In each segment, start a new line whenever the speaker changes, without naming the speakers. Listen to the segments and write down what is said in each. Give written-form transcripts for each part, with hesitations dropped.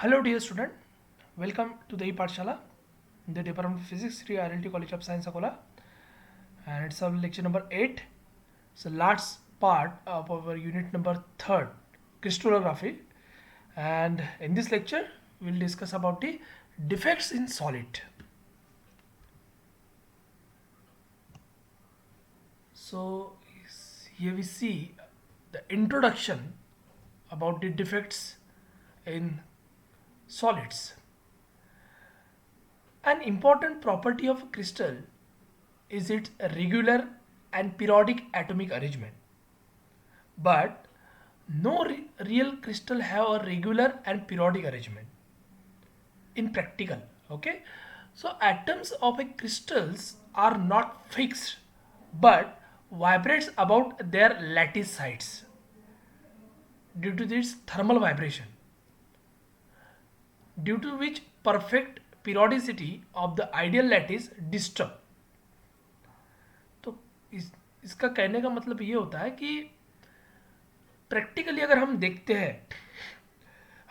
Hello, dear student. Welcome to the e-Pathshala, the Department of Physics, Sri RLT College of Science, Akola, and it's our lecture number 8. It's the last part of our unit number 3rd, crystallography. And in this lecture, we'll discuss about the defects in solid. So here we see the introduction about the defects in solids. An important property of a crystal is its regular and periodic atomic arrangement. But no real crystal have a regular and periodic arrangement in practical. Okay, so atoms of a crystals are not fixed but vibrates about their lattice sites due to this thermal vibration, due to which perfect periodicity of the ideal lattice disturb. तो इसका कहने का मतलब ये होता है कि practically अगर हम देखते हैं,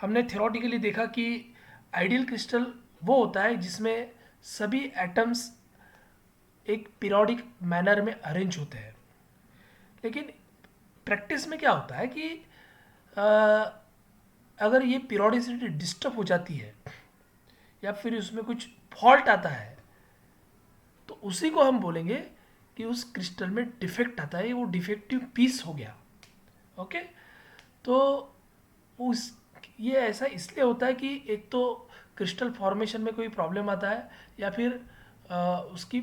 हमने थियोरटिकली देखा कि आइडियल क्रिस्टल वो होता है जिसमें सभी एटम्स एक पीरियोडिक मैनर में अरेंज होते हैं। लेकिन प्रैक्टिस में क्या होता है कि अ, अगर ये पीरियोडिसिटी डिस्टर्ब हो जाती है या फिर उसमें कुछ फॉल्ट आता है तो उसी को हम बोलेंगे कि उस क्रिस्टल में डिफेक्ट आता है, वो डिफेक्टिव पीस हो गया। ओके, तो उस ये ऐसा इसलिए होता है कि एक तो क्रिस्टल फॉर्मेशन में कोई प्रॉब्लम आता है या फिर उसकी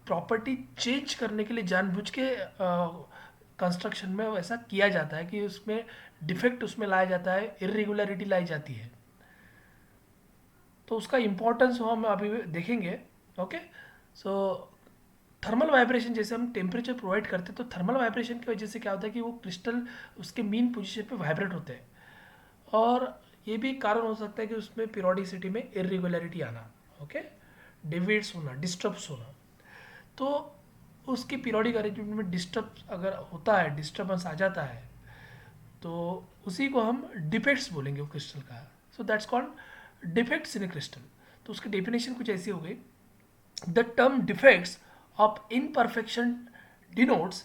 प्रॉपर्टी चेंज करने के लिए जानबूझ के कंस्ट्रक्शन में वैसा किया जाता है कि उसमें डिफेक्ट उसमें लाया जाता है, इरेगुलरिटी लाई जाती है। तो उसका इम्पोर्टेंस हम अभी देखेंगे। ओके, सो थर्मल वाइब्रेशन, जैसे हम टेम्परेचर प्रोवाइड करते हैं तो थर्मल वाइब्रेशन की वजह से क्या होता है कि वो क्रिस्टल उसके मीन पोजीशन पे वाइब्रेट होते हैं और ये भी कारण हो सकता है कि उसमें पीरियोडिसिटी में इरेगुलरिटी आना। ओके, डिविएट्स होना, डिस्टर्ब्स होना। तो उसकी पीरियोडिक अरेंजमेंट में डिस्टर्ब अगर होता है, डिस्टर्बेंस आ जाता है तो उसी को हम डिफेक्ट्स बोलेंगे वो क्रिस्टल का। So that's called defects in A crystal. तो उसकी डेफिनेशन कुछ ऐसी हो गई: the term defects of imperfection denotes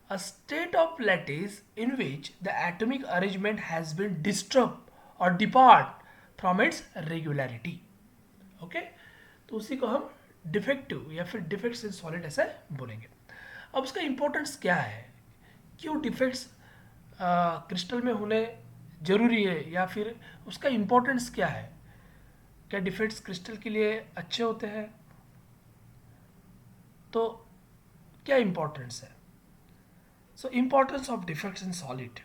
a state of lattice in which the atomic arrangement has been disturbed or depart from its regularity. Okay, तो उसी को हम डिफेक्टिव या फिर डिफेक्ट्स इन सॉलिड ऐसे बोलेंगे। अब उसका इंपॉर्टेंस क्या है, क्यों डिफेक्ट्स क्रिस्टल में होने जरूरी है या फिर उसका इंपॉर्टेंस क्या है, क्या डिफेक्ट्स क्रिस्टल के लिए अच्छे होते हैं, तो क्या इंपॉर्टेंस है। So importance of defects in solid: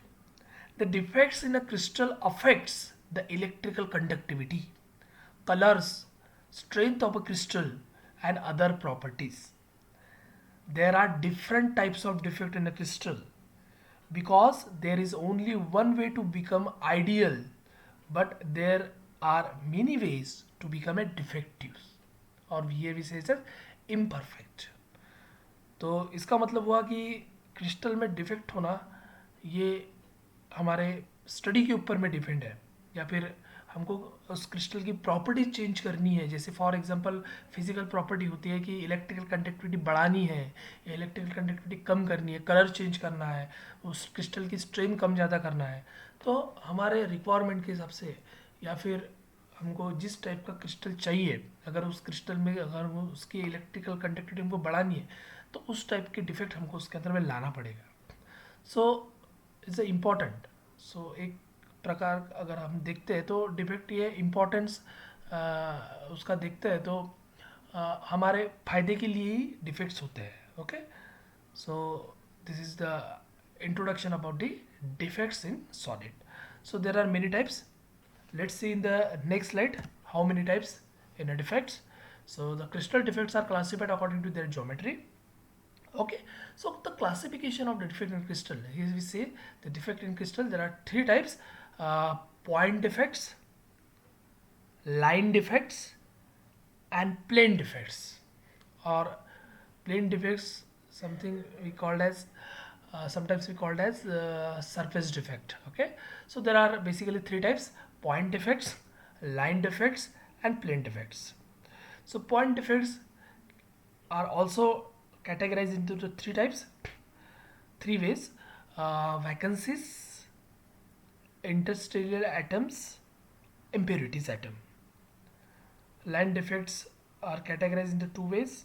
the defects in a crystal affects the electrical conductivity, colours, strength of a crystal and other properties. There are different types of defect in a crystal because there is only one way to become ideal, but there are many ways to become a defective, or here we say it as imperfect. तो इसका मतलब हुआ कि crystal में defect होना ये हमारे study के ऊपर में डिपेंड है, या फिर हमको उस क्रिस्टल की प्रॉपर्टी चेंज करनी है। जैसे फॉर एग्जांपल फिजिकल प्रॉपर्टी होती है कि इलेक्ट्रिकल कंडक्टिविटी बढ़ानी है या इलेक्ट्रिकल कंडक्टिविटी कम करनी है, कलर चेंज करना है, उस क्रिस्टल की स्ट्रेन कम ज़्यादा करना है। तो हमारे रिक्वायरमेंट के हिसाब से या फिर हमको जिस टाइप का क्रिस्टल चाहिए, अगर उस क्रिस्टल में अगर वो उसकी इलेक्ट्रिकल कंडक्टिविटी हमको बढ़ानी है तो उस टाइप के डिफेक्ट हमको उसके अंदर में लाना पड़ेगा। So it's a important. सो एक प्रकार अगर हम देखते हैं तो डिफेक्ट ये इम्पोर्टेंस उसका देखते हैं तो हमारे फायदे के लिए ही डिफेक्ट्स होते हैं। Okay, so this is the introduction about the defects in solid. So there are many types. Let's see in the next slide how many types in a defects. So the crystal defects are classified according to their geometry. Okay, so the classification of the defect in crystal, here we say the defect in crystal there are three types: point defects, line defects, and plane defects. Or plane defects, something we called as sometimes we called as surface defect. Okay, so there are basically three types: point defects, line defects, and plane defects. So point defects are also categorized into the three types, three ways: vacancies, interstellar atoms, impurities atom. Line defects are categorized into two ways: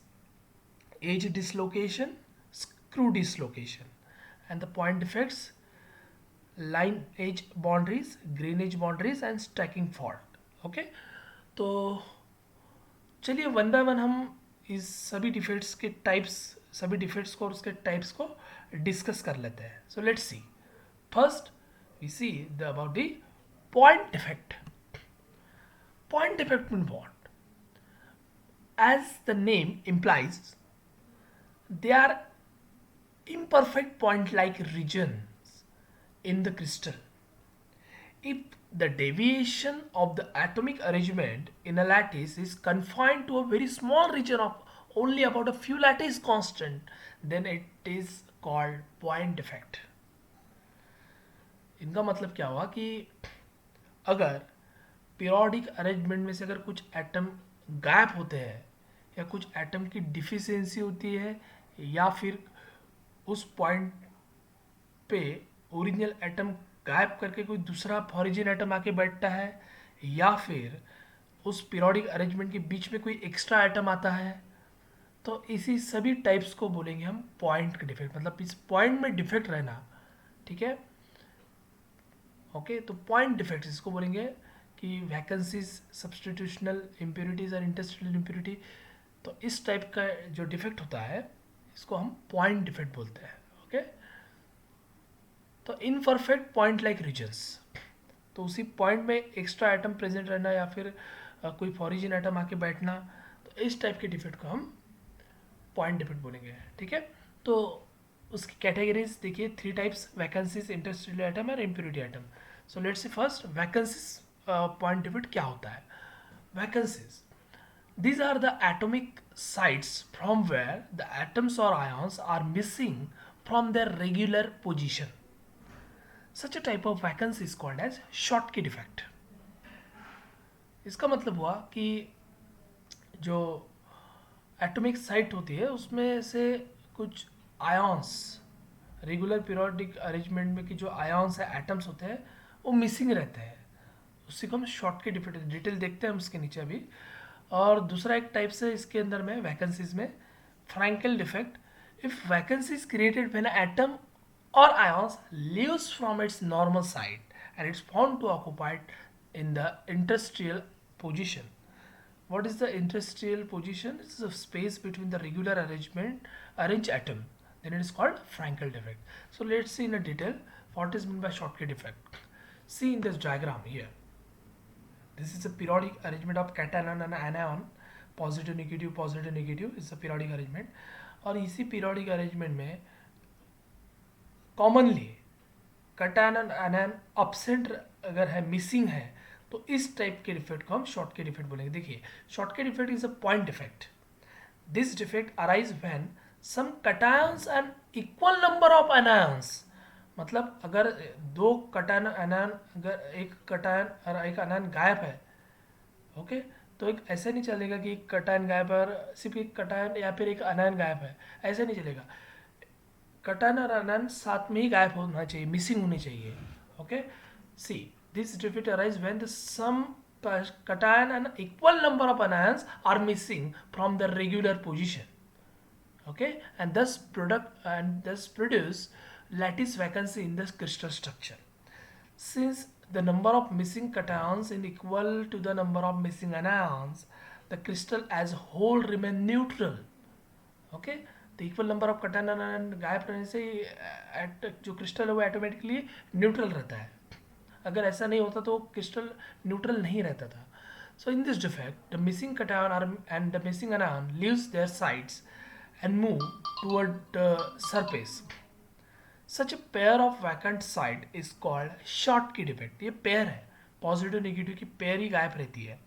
edge dislocation, screw dislocation. And the point defects: line edge boundaries, grain edge boundaries, and stacking fault. Okay, तो चलिए one by one हम इस सभी defects के types, सभी defects को और उसके टाइप्स को डिस्कस कर लेते हैं. So let's see. First we see the about the point defect. Point defect mean what? As the name implies, they are imperfect point-like regions in the crystal. If the deviation of the atomic arrangement in a lattice is confined to a very small region of only about a few lattice constant, then it is called point defect. इनका मतलब क्या हुआ कि अगर periodic arrangement में से अगर कुछ एटम गायब होते हैं या कुछ एटम की डिफिशियंसी होती है या फिर उस पॉइंट पे ओरिजिनल एटम गायब करके कोई दूसरा फॉरिजिन एटम आके बैठता है या फिर उस पीरियोडिक अरेंजमेंट के बीच में कोई एक्स्ट्रा एटम आता है, तो इसी सभी टाइप्स को बोलेंगे हम पॉइंट का डिफेक्ट. मतलब इस पॉइंट में डिफेक्ट रहना. ठीक है, ओके. तो पॉइंट डिफेक्ट इसको बोलेंगे कि वैकेंसीज, सब्सटीट्यूशनल इम्प्योरिटीज और इंटरस्टेलर इम्प्योरिटी. तो इस टाइप का जो डिफेक्ट होता है इसको हम पॉइंट डिफेक्ट बोलते हैं. ओके, तो इनपरफेक्ट पॉइंट लाइक रीजन्स, तो उसी पॉइंट में एक्स्ट्रा आइटम प्रेजेंट रहना या फिर कोई फॉरिजिन आइटम आके बैठना, तो इस टाइप के डिफेक्ट को हम पॉइंट डिफेक्ट बोलेंगे. ठीक है, तो उसकी कैटेगरीज देखिए, three types: vacancies, interstellar item और impurity item. So let's see first vacancies point defect क्या होता है. Vacancies, these are the atomic sites from where the atoms or ions are missing from their regular position. Such a type of vacancy is called as Schottky defect. इसका मतलब हुआ कि जो atomic site होती है उसमें से कुछ आयंस, रेगुलर पीरियोडिक अरेंजमेंट में कि जो आयंस है, एटम्स होते हैं, वो मिसिंग रहते हैं. उसी को हम शॉर्टकी डिफेक्ट, डिटेल देखते हैं हम उसके नीचे अभी. और दूसरा एक टाइप से इसके अंदर में वैकेंसीज में Frenkel defect. If vacancy is created when atom or ions leaves from its normal site and it's found to occupied in the interstitial position. What is the interstitial position? It's a space between the regular arranged atom. Then it is called Frankel defect. So let's see in a detail what is meant by Schottky defect. See in this diagram here. This is a periodic arrangement of cation and anion. Positive negative is a periodic arrangement. और इसी periodic arrangement में commonly cation और anion absent अगर है, missing है, तो इस type के डिफेक्ट को हम शॉर्टकी डिफेक्ट बोलेंगे. देखिए, Schottky defect is a point defect. This defect arise when some cations and equal number of anions. मतलब अगर दो कटायन अनायन, अगर एक कटायन और एक अनायन गायब है, ओके, तो एक ऐसे नहीं चलेगा कि एक कटायन गायब है और सिर्फ एक कटायन या फिर एक अनायन गायब है, ऐसे नहीं चलेगा. कटायन और अनायन साथ में ही गायब होना चाहिए, मिसिंग होनी चाहिए. Okay, see, this defect arises when the sum cation and equal number of anions are missing from the regular position. Okay, and thus produce lattice vacancy in the crystal structure. Since the number of missing cations is equal to the number of missing anions, the crystal as a whole remain neutral. Okay, the equal number of cation and anion गायब रहने से जो crystal है वो automatically neutral रहता है. अगर ऐसा नहीं होता तो क्रिस्टल न्यूट्रल नहीं रहता था. So in this defect the missing cation and the missing anion leaves their sides and move toward the surface. Such a pair of vacant site is called Schottky defect. ये pair है, positive negative की pair ही गायब रहती है.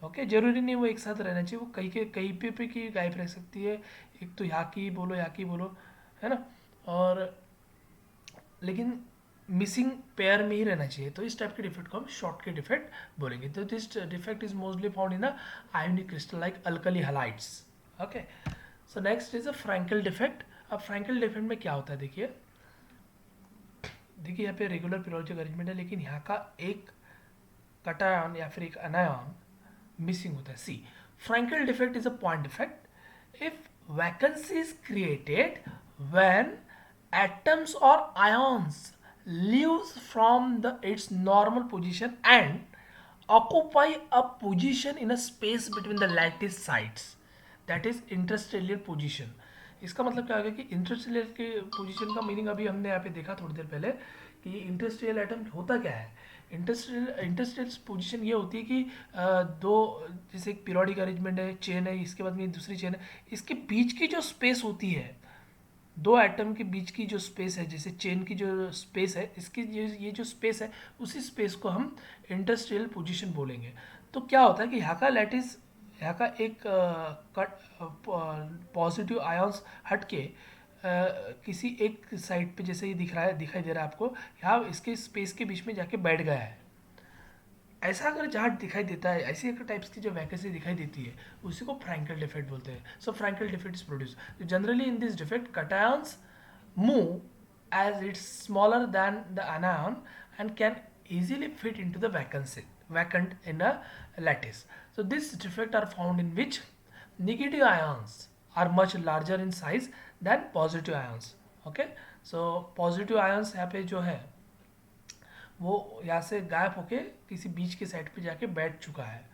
Okay, जरूरी नहीं वो एक साथ रहना चाहिए, वो कहीं पे की गायब रह सकती है. एक तो यहाँ की बोलो, है ना. और लेकिन मिसिंग पेयर में ही रहना चाहिए, तो इस टाइप के डिफेक्ट को हम शॉर्टकट डिफेक्ट बोलेंगे। तो this defect is mostly found in the ionic crystal like alkali halides. Okay, so next is a Frenkel defect. अब फ्रैंकल डिफेक्ट में क्या होता है, देखिए यहाँ पे रेगुलर पीरियोडिक अरेंजमेंट है, लेकिन यहाँ का एक कटायन या फिर एक अनायन मिसिंग होता है। C, Frenkel defect is a point defect if vacancy is created when atoms or ions leaves from its normal position and occupy a position in a space between the lattice sides, that is interstellar position। इसका मतलब क्या हो गया कि Interstellar के position का meaning अभी हमने यहाँ पे देखा थोड़ी देर पहले कि इंटरस्टेलर एटम होता क्या है। इंटरस्टेलर पोजीशन ये होती है कि दो, जैसे एक पीरियोडिक अरेंजमेंट है, चेन है, इसके बाद में दूसरी चेन है, इसके बीच की जो स्पेस होती है, दो एटम के बीच की जो स्पेस है, जैसे चेन की जो स्पेस है, इसकी ये जो स्पेस है, उसी स्पेस को हम इंटरस्टेलर पोजीशन बोलेंगे। तो क्या होता है कि यहाँ का लैटिस, यहाँ का एक पॉजिटिव आयंस हट के किसी एक साइड पे जैसे ये दिखाई दे रहा है आपको, यहाँ इसके स्पेस के बीच में जाके बैठ गया है। ऐसा अगर जहाँ दिखाई देता है, ऐसी एक टाइप्स की जो वैकेंसी दिखाई देती है, उसी को फ्रैंकल डिफेक्ट बोलते हैं। So Frenkel defect is produce generally in this defect cations move as it's smaller than the anion and can easily fit into the vacant in a lattice. So this defect are found in which negative ions are much larger in size than positive ions. Okay, so positive ions यहाँ पे जो है वो यहाँ से गायब होके किसी बीच के साइड पे जाके बैठ चुका है।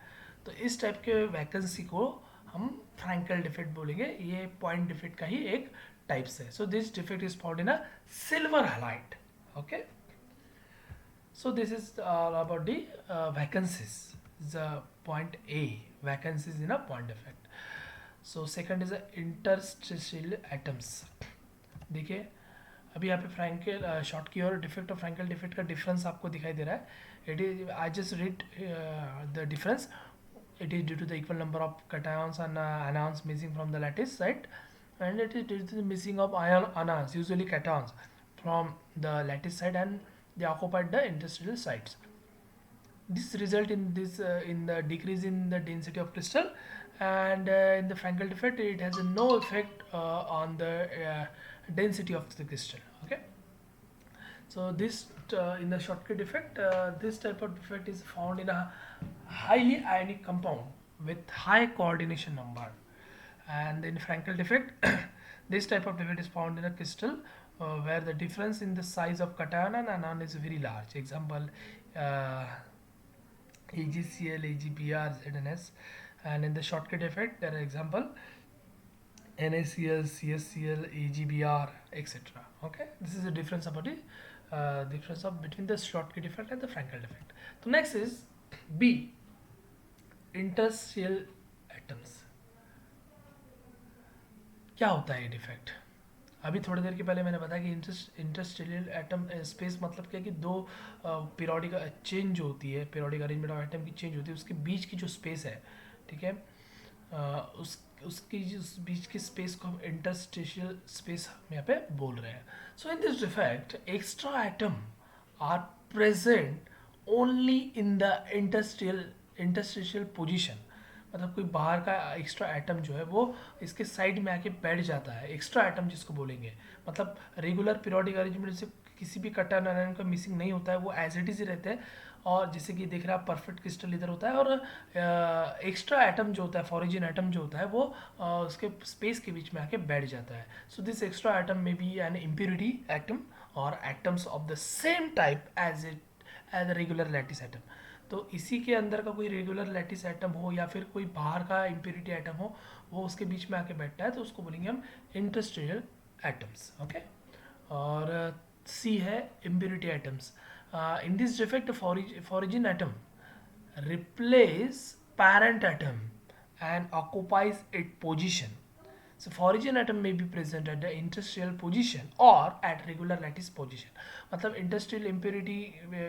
तो इस टाइप के वैकेंसी को हम फ्रैंकल डिफेक्ट बोलेंगे। ये पॉइंट डिफेक्ट का ही एक टाइप्स है। So this defect is found in a silver halide. Okay, so this is about the vacancies, the point A, vacancies in a point defect. So second is interstitial atoms. देखिए अभी यहाँ पे Frankel short की और defect और Frenkel defect का difference आपको दिखाई दे रहा है। It is, I just read the difference. It is due to the equal number of cations and anions missing from the lattice site, and it is due to the missing of anions, usually cations, from the lattice site, and they occupied the interstitial sites. This result in this in the decrease in the density of crystal, and in the Frankel defect it has no effect on the density of the crystal. Okay, so this in the Schottky defect, this type of defect is found in a highly ionic compound with high coordination number, and in Frankel defect this type of defect is found in a crystal where the difference in the size of cation and anion is very large. Example, AgCl, AgBr, ZnS, and in the shortcut effect there are example NaCl, CsCl, AgBr, etc. Okay, this is the difference about the difference of between the shortcut effect and the Frankel effect. So next is B, interstitial atoms. क्या होता है ये defect? अभी थोड़ी देर के पहले मैंने बताया कि इंटरस्टेलियर एटम स्पेस मतलब क्या है कि दो पीरियोडिक चेंज जो होती है, पीरियोडिक अरेंजमेंट ऑफ एटम की चेंज होती है, उसके बीच की जो स्पेस है, ठीक है, उसकी उस बीच की स्पेस को हम इंटरस्टेशियल स्पेस हम यहाँ पे बोल रहे हैं। So in this defect extra atom are present only in the interstitial position. मतलब कोई बाहर का एक्स्ट्रा एटम जो है वो इसके साइड में आके बैठ जाता है, एक्स्ट्रा एटम जिसको बोलेंगे। मतलब रेगुलर पीरियोडिक अरेंजमेंट से किसी भी कटन आयन का मिसिंग नहीं होता है, वो एज इट इज ही रहते हैं। और जैसे कि देख रहे हैं आप, परफेक्ट क्रिस्टल इधर होता है, और एक्स्ट्रा एटम जो होता है, फॉरिजिन एटम जो होता है, वो उसके स्पेस के बीच में आके बैठ जाता है। So this extra atom may be an impurity atom or atoms of the same type as a regular lattice atom. तो इसी के अंदर का कोई रेगुलर लैटिस एटम हो या फिर कोई बाहर का इम्प्योरिटी एटम हो, वो उसके बीच में आके बैठता है, तो उसको बोलेंगे हम इंटरस्टेशियल एटम्स। ओके, और सी है impurity atoms. in this defect origin atom replace parent atom and occupies its position. So origin atom may be present at the interstitial position or at regular lattice position. मतलब इंटरस्टियल impurity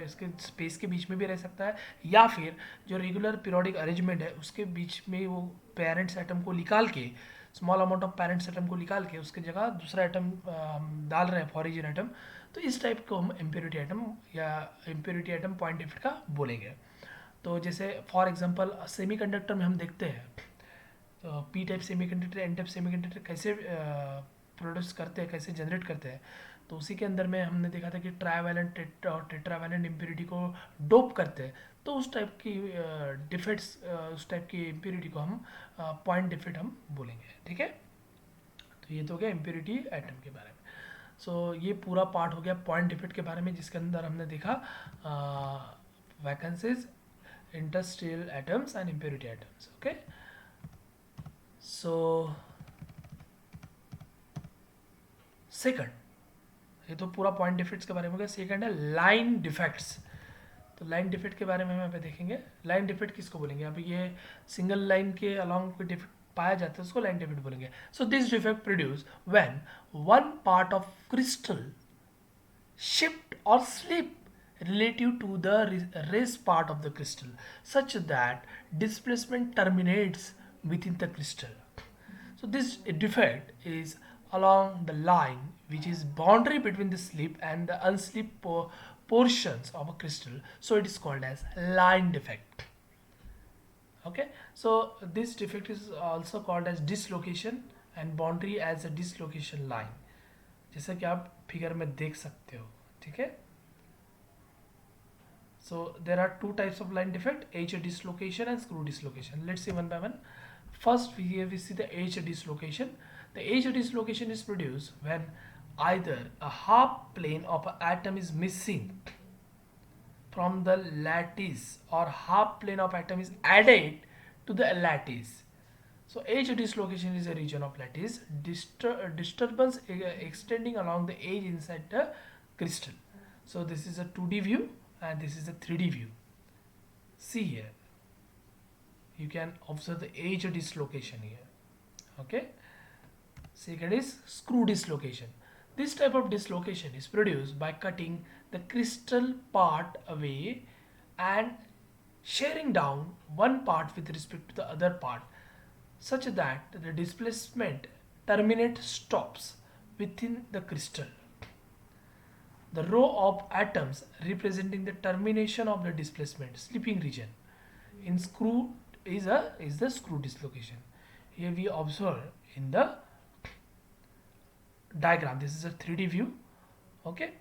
इसके space के बीच में भी रह सकता है, या फिर जो रेगुलर पीरियोडिक अरेंजमेंट है उसके बीच में वो पेरेंट्स एटम को निकाल के, small amount of parents atom को निकाल के उसके जगह दूसरा एटम डाल रहे हैं, फॉरिजिन एटम, तो इस टाइप को हम इम्प्योरिटी आइटम या इम्प्योरिटी आइटम पॉइंट डिफेक्ट का बोलेंगे। तो जैसे फॉर एग्जांपल सेमीकंडक्टर में हम देखते हैं, तो P type semiconductor, N type semiconductor कैसे प्रोड्यूस करते हैं, कैसे जनरेट करते हैं। तो उसी के अंदर में हमने देखा था कि ट्राइवैलेंट और टेट्रावैलेंट इम्प्योरिटी को डोप करते हैं। तो उस टाइप की डिफेक्ट्स, उस टाइप की इम्प्योरिटी को हम पॉइंट डिफेक्ट हम बोलेंगे। ठीक है, तो ये तो हो गया इम्प्योरिटी आइटम के बारे में। सो ये पूरा पार्ट हो गया पॉइंट डिफेक्ट के बारे में, जिसके अंदर हमने देखा vacancies, industrial atoms and impurity atoms. Okay, so second, ये तो पूरा पॉइंट डिफेक्ट्स के बारे में हो गया। सेकंड है लाइन डिफेक्ट्स। तो लाइन डिफेक्ट के बारे में हम यहाँ पे देखेंगे। लाइन डिफेक्ट किसको बोलेंगे? अभी ये सिंगल लाइन के अलॉन्ग कोई डिफेक्ट पाया जाता है उसको लाइन डिफेक्ट बोलेंगे। So this defect produce when one part of crystal shift or slip relative to the raised part of the crystal such that displacement terminates within the crystal. So this defect is along the line which is boundary between the slip and the unslip portions of a crystal, so it is called as line defect. Okay, so this defect is also called as dislocation and boundary as a dislocation line, जैसा कि आप figure में देख सकते हो। ठीक है, so there are two types of line defect, edge dislocation and screw dislocation. Let's see one by one. First we see the edge dislocation. The edge dislocation is produced when either a half plane of an atom is missing from the lattice or half plane of atom is added to the lattice. So edge dislocation is a region of lattice disturbance extending along the edge inside the crystal. So this is a 2D view and this is a 3D view. See here, you can observe the edge dislocation here. Okay, second is screw dislocation. This type of dislocation is produced by cutting the crystal part away and shearing down one part with respect to the other part, such that the displacement terminate stops within the crystal. The row of atoms representing the termination of the displacement slipping region in screw is the screw dislocation. Here we observe in the diagram. This is a 3D view. Okay,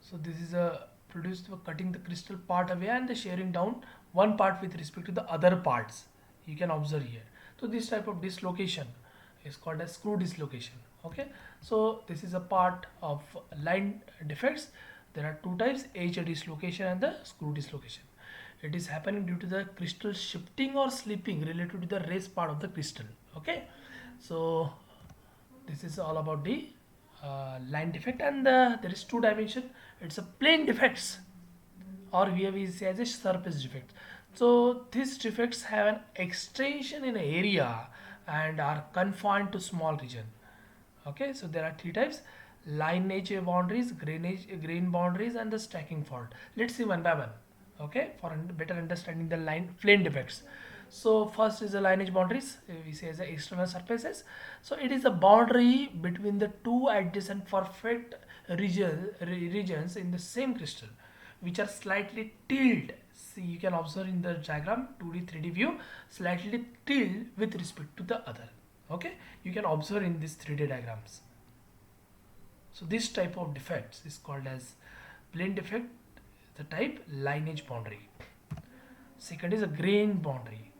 so this is a produced for cutting the crystal part away and the shearing down one part with respect to the other parts. You can observe here. So this type of dislocation is called as screw dislocation. Okay, so this is a part of line defects. There are two types, edge dislocation and the screw dislocation. It is happening due to the crystal shifting or slipping related to the raised part of the crystal. Okay, so this is all about the line defect, and there is two dimension. It's a plane defects, or here we say as a surface defect. So these defects have an extension in area and are confined to small region. Okay, so there are three types: lineage boundaries, grain boundaries, and the stacking fault. Let's see one by one. Okay, for better understanding the line plane defects. So first is the lineage boundaries. We say as the external surfaces. So it is a boundary between the two adjacent perfect regions in the same crystal, which are slightly tilted. See, you can observe in the diagram 2D 3D view, slightly tilted with respect to the other. Okay, you can observe in these 3D diagrams. So this type of defects is called as plane defect, the type lineage boundary. Second is a grain boundary.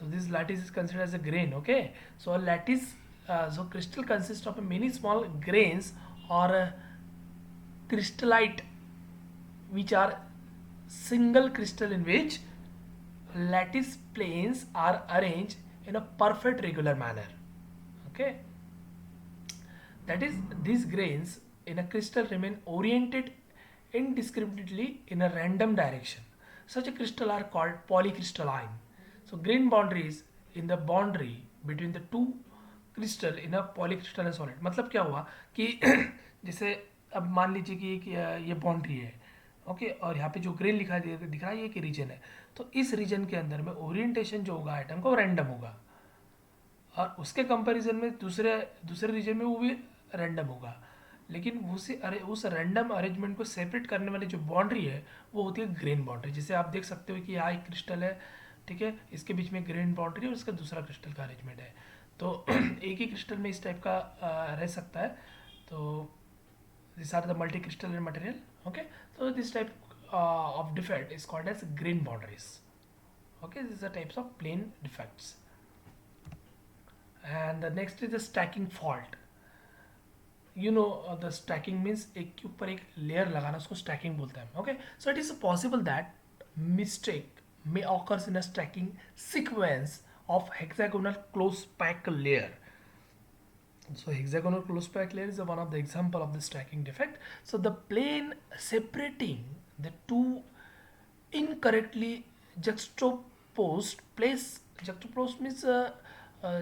So this lattice is considered as a grain. Okay, so a lattice, so crystal consists of many small grains or crystallite, which are single crystal in which lattice planes are arranged in a perfect regular manner. Okay, that is, these grains in a crystal remain oriented indiscriminately in a random direction. Such a crystal are called polycrystalline. So grain boundaries in the boundary between the two crystal in a polycrystalline solid. मतलब क्या हुआ कि जैसे अब मान लीजिए कि ये बाउंड्री है, ओके, और यहाँ पे जो ग्रेन दिख रहा है ये कि रीजन है, तो इस रीजन के अंदर में ओरिएंटेशन जो होगा आइटम का वो रैंडम होगा, और उसके कंपैरिजन में दूसरे रीजन में वो भी रैंडम होगा। लेकिन उस रैंडम अरेंजमेंट को सेपरेट करने वाली जो बाउंड्री है वो होती है ग्रेन बाउंड्री। जैसे आप देख सकते हो कि यहाँ एक क्रिस्टल है, ठीक है, इसके बीच में ग्रेन बाउंड्री है और इसका दूसरा क्रिस्टल का अरेंजमेंट है। तो एक ही क्रिस्टल में इस टाइप का रह सकता है। तो these are the multi-crystalline material. Okay, so this type of defect is called as grain boundaries. Okay, these are types of plane defects. And the next is the stacking fault. You know, the stacking means एक के ऊपर एक layer लगाना, उसको stacking बोलते हैं. Okay, so it is possible that mistake may occurs in a stacking sequence of hexagonal close packed layer. So hexagonal close packed layer is one of the example of the stacking defect. So the plane separating the two incorrectly juxtaposed juxtaposed means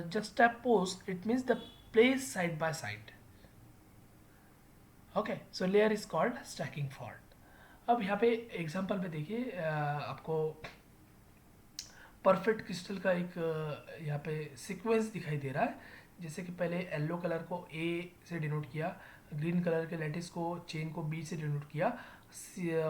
juxtaposed, it means the place side by side. Okay, so layer is called stacking fault. अब यहाँ पे example पे देखिए, आपको perfect crystal का एक यहाँ पे सीक्वेंस दिखाई दे रहा है। जैसे कि पहले येलो कलर को ए से डिनोट किया, ग्रीन कलर के लैटिस को चेन को बी से डिनोट किया,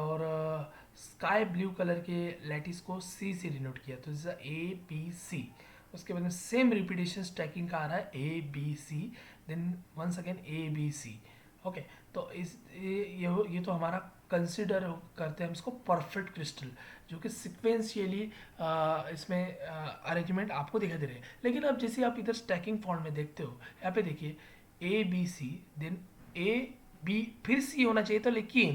और स्काई ब्लू कलर के लैटिस को सी से डिनोट किया। तो जैसा ए बी सी, उसके बाद में सेम रिपीटेशन स्टैकिंग का आ रहा है A B C, then once again A B C. Okay, तो ये तो हमारा कंसिडर करते हैं हम इसको परफेक्ट क्रिस्टल, जो कि सिक्वेंशियली इसमें अरेंजमेंट आपको दिखाई दे रहे हैं। लेकिन अब जैसे आप इधर स्टैकिंग फॉर्म में देखते हो, यहाँ पे देखिए A B C, then A B फिर सी होना चाहिए था, लेकिन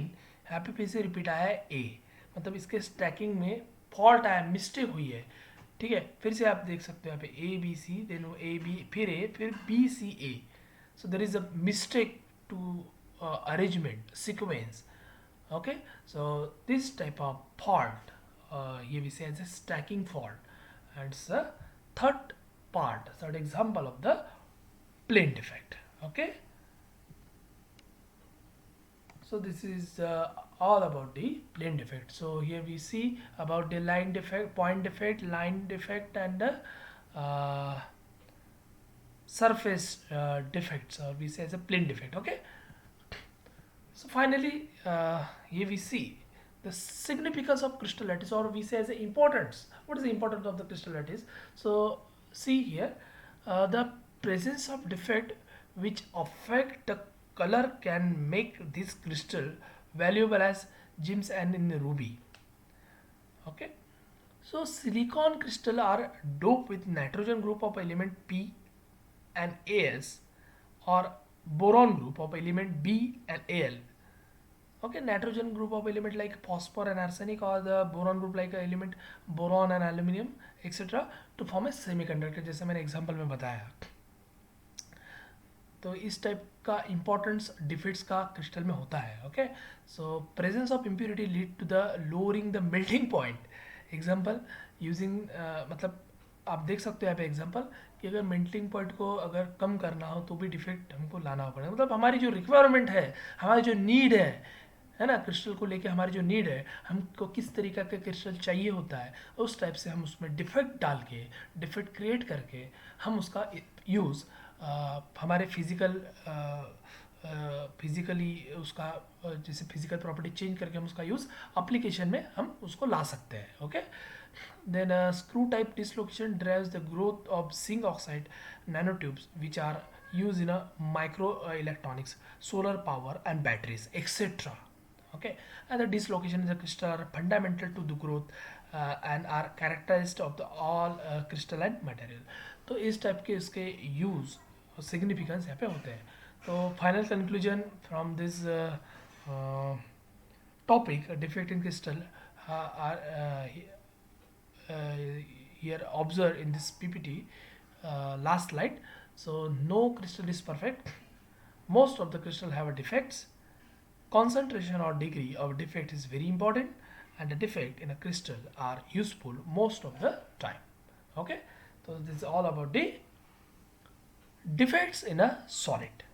यहाँ पे फिर से रिपीट आया है ए, मतलब इसके स्टैकिंग में फॉल्ट आया, मिस्टेक हुई है। ठीक है, फिर से आप देख सकते हो यहाँ पे A B C, then A B, फिर ए, फिर B C A. So there is a mistake to arrangement sequence. Okay, so this type of fault here we say as a stacking fault, and it's a third example of the plane defect. Okay, so this is all about the plane defect. So here we see about the line defect, point defect, line defect, and the surface defects, or we say as a plane defect. Okay, so finally, here we see the significance of crystal lattice, or we say as the importance. What is the importance of the crystal lattice? So see here, the presence of defect which affect the color can make this crystal valuable as gems and in ruby. Okay, so silicon crystal are doped with nitrogen group of element P and As, or boron group of element B and Al. Okay, nitrogen group of element like phosphor and arsenic, or the boron group like element boron and aluminium etc. to form a semiconductor, जैसे मैंने example में बताया। तो इस type का importance defects का crystal में होता है। Okay, so presence of impurity lead to the lowering the melting point. Example using, मतलब आप देख सकते हो यहाँ पे एग्जांपल कि अगर मेल्टिंग पॉइंट को अगर कम करना हो तो भी डिफेक्ट हमको लाना पड़ेगा। मतलब हमारी जो रिक्वायरमेंट है, हमारी जो नीड है ना, क्रिस्टल को लेके हमारी जो नीड है, हमको किस तरीका का क्रिस्टल चाहिए होता है, उस टाइप से हम उसमें डिफेक्ट डाल के, डिफेक्ट क्रिएट करके हम उसका यूज़ हमारे फिजिकली उसका जैसे फिजिकल प्रॉपर्टी चेंज करके हम उसका यूज़ एप्लीकेशन में हम उसको ला सकते हैं। Okay, then screw type dislocation drives the growth of zinc oxide nanotubes which are used in a microelectronics, solar power and batteries etc. Okay, and the dislocation in the crystal are fundamental to the growth and are characteristic of the all crystalline material. तो इस type के इसके use और significance यहाँ पे होते हैं। तो final conclusion from this topic, defect in crystal are here observed in this PPT last slide. So no crystal is perfect. Most of the crystal have a defects. Concentration or degree of defect is very important, and the defect in a crystal are useful most of the time. Okay, so this is all about the defects in a solid.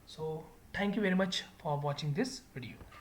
So thank you very much for watching this video.